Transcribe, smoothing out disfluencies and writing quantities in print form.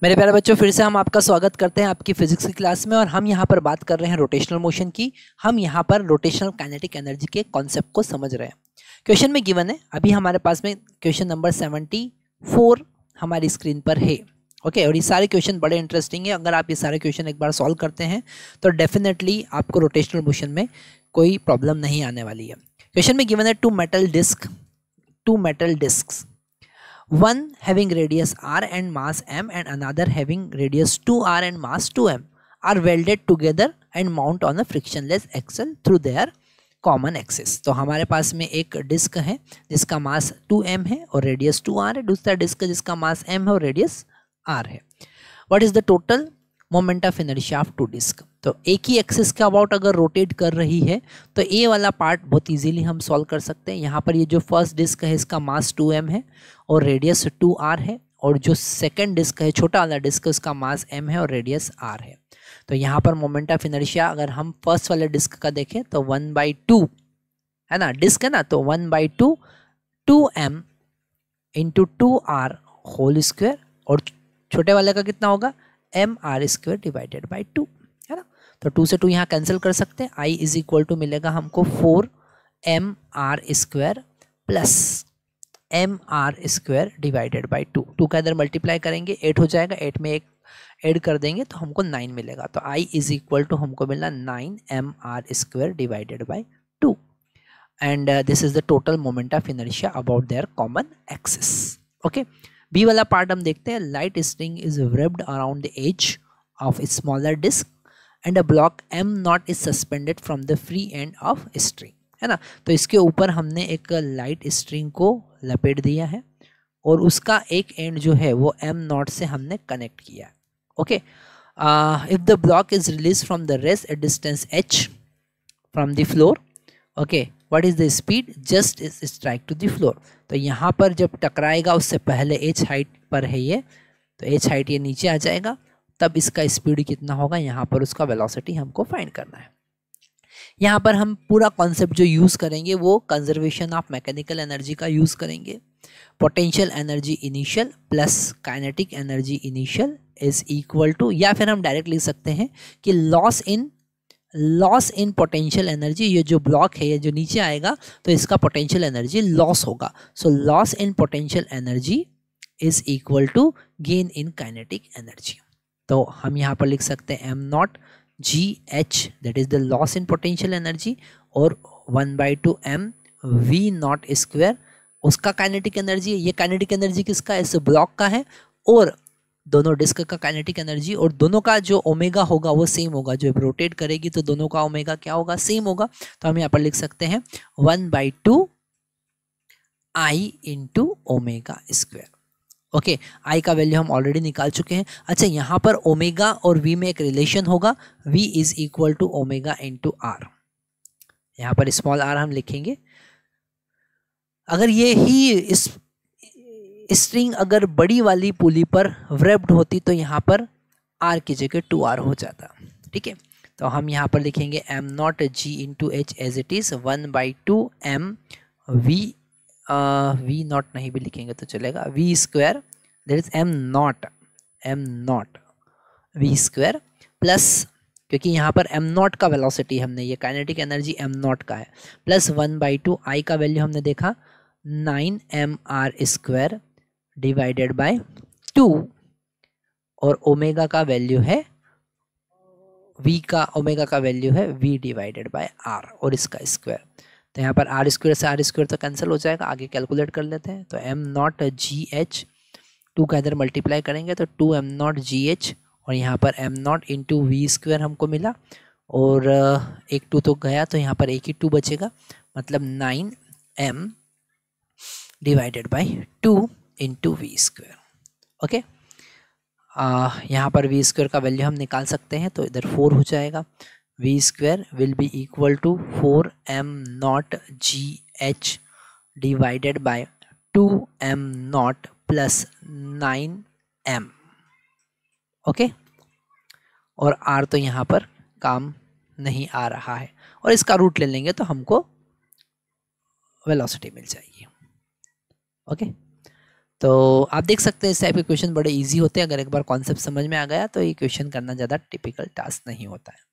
मेरे प्यारे बच्चों, फिर से हम आपका स्वागत करते हैं आपकी फिजिक्स की क्लास में। और हम यहाँ पर बात कर रहे हैं रोटेशनल मोशन की। हम यहाँ पर रोटेशनल काइनेटिक एनर्जी के कॉन्सेप्ट को समझ रहे हैं। क्वेश्चन में गिवन है, अभी हमारे पास में क्वेश्चन नंबर 74 हमारी स्क्रीन पर है। ओके, और ये सारे क्वेश्चन बड़े इंटरेस्टिंग है। अगर आप ये सारे क्वेश्चन एक बार सॉल्व करते हैं तो डेफिनेटली आपको रोटेशनल मोशन में कोई प्रॉब्लम नहीं आने वाली है। क्वेश्चन में गिवन है two metal disc, one having radius r and mass m and another having radius 2r and mass 2m are welded together and mount on a frictionless axle through their common axis. तो हमारे पास में एक disc है जिसका मास 2m है और radius 2r है, दूसरा डिस्क जिसका मास m है और रेडियस r है। What is the total moment of inertia of two disc? तो एक ही एक्सिस के अबाउट अगर रोटेट कर रही है तो ए वाला पार्ट बहुत इजीली हम सॉल्व कर सकते हैं। यहाँ पर ये जो फर्स्ट डिस्क है इसका मास 2m है और रेडियस 2r है, और जो सेकंड डिस्क है छोटा वाला डिस्क उसका मास m है और रेडियस r है। तो यहाँ पर मोमेंट ऑफ इनर्शिया अगर हम फर्स्ट वाले डिस्क का देखें तो 1/2 है ना, डिस्क है ना, तो 1/2 2m into 2r whole square, और छोटे वाले का कितना होगा mr² डिवाइडेड बाई 2 है ना। तो 2 से 2 यहाँ कैंसिल कर सकते हैं। i इज इक्वल टू मिलेगा हमको 4mr² plus mr² divided by 2। 2 का इधर मल्टीप्लाई करेंगे 8 हो जाएगा, 8 में एक ऐड कर देंगे तो हमको 9 मिलेगा। तो i इज इक्वल टू हमको मिला 9mr² divided by 2 and this is the total moment of inertia about their common axis. Okay, B वाला पार्ट हम देखते हैं। Light string is wrapped around the edge of smaller disc and a block m0 is suspended from the free end of string, है ना। तो इसके ऊपर हमने एक लाइट स्ट्रिंग को लपेट दिया है और उसका एक एंड जो है वो m0 से हमने कनेक्ट किया है। Okay, if the block is release from the rest at distance h from the floor, okay, what is the speed just is strike to the floor. तो यहाँ पर जब टकराएगा उससे पहले h हाइट पर है ये, तो h हाइट ये नीचे आ जाएगा, तब इसका स्पीड कितना होगा, यहाँ पर उसका वेलोसिटी हमको फाइंड करना है। यहाँ पर हम पूरा कॉन्सेप्ट जो यूज़ करेंगे वो कंजर्वेशन ऑफ मैकेनिकल एनर्जी का यूज़ करेंगे। Potential energy initial plus kinetic energy initial is equal to, या फिर हम डायरेक्ट लिख सकते हैं कि लॉस इन पोटेंशियल एनर्जी। ये जो ब्लॉक है ये जो नीचे आएगा तो इसका पोटेंशियल एनर्जी लॉस होगा। So loss in potential energy is equal to gain in kinetic energy. तो हम यहाँ पर लिख सकते हैं m0 gh that is the loss in potential energy, और 1/2 m v0² उसका काइनेटिक एनर्जी है। ये काइनेटिक एनर्जी किसका है, इस ब्लॉक का है, और दोनों डिस्क का काइनेटिक एनर्जी, और दोनों का जो ओमेगा होगा वो सेम होगा। जो रोटेट करेगी तो दोनों का ओमेगा क्या होगा, सेम होगा। तो हम यहाँ पर लिख सकते हैं 1/2 I into omega square. Okay, I का वैल्यू हम ऑलरेडी निकाल चुके हैं। अच्छा, यहाँ पर ओमेगा और वी में एक रिलेशन होगा, v is equal to omega into R. यहाँ पर स्मॉल r हम लिखेंगे। अगर ये ही इस स्ट्रिंग अगर बड़ी वाली पुली पर wrapped होती तो यहाँ पर r की जगह 2r हो जाता। ठीक है, तो हम यहाँ पर लिखेंगे m0 g into h as it is 1/2 m v not नहीं भी लिखेंगे तो चलेगा, v² that is m0 v² plus, क्योंकि यहाँ पर m0 का वेलोसिटी हमने, ये काइनेटिक एनर्जी m0 का है, प्लस 1/2 I का वैल्यू हमने देखा 9mr² डिवाइडेड बाय 2, और ओमेगा का वैल्यू है ओमेगा का वैल्यू है v डिवाइडेड बाय r और इसका स्क्वायर। तो यहाँ पर r² से r² तो कैंसिल हो जाएगा, आगे कैलकुलेट कर लेते हैं। तो m0 gh 2 का इधर मल्टीप्लाई करेंगे तो 2m0 gh, और यहाँ पर m0 इंटू v² हमको मिला, और एक 2 तो गया तो यहाँ पर एक ही 2 बचेगा, मतलब 9m divided by 2 into v²। Okay, यहाँ पर v² का वैल्यू हम निकाल सकते हैं, तो इधर 4 हो जाएगा। v² will be equal to 4m0 gh divided by 2m0 plus 9m। Okay, और r तो यहाँ पर काम नहीं आ रहा है, और इसका रूट ले लेंगे तो हमको वेलोसिटी मिल जाएगी। ओके, तो आप देख सकते हैं इस टाइप के क्वेश्चन बड़े इजी होते हैं, अगर एक बार कॉन्सेप्ट समझ में आ गया तो ये क्वेश्चन करना ज़्यादा टिपिकल टास्क नहीं होता है।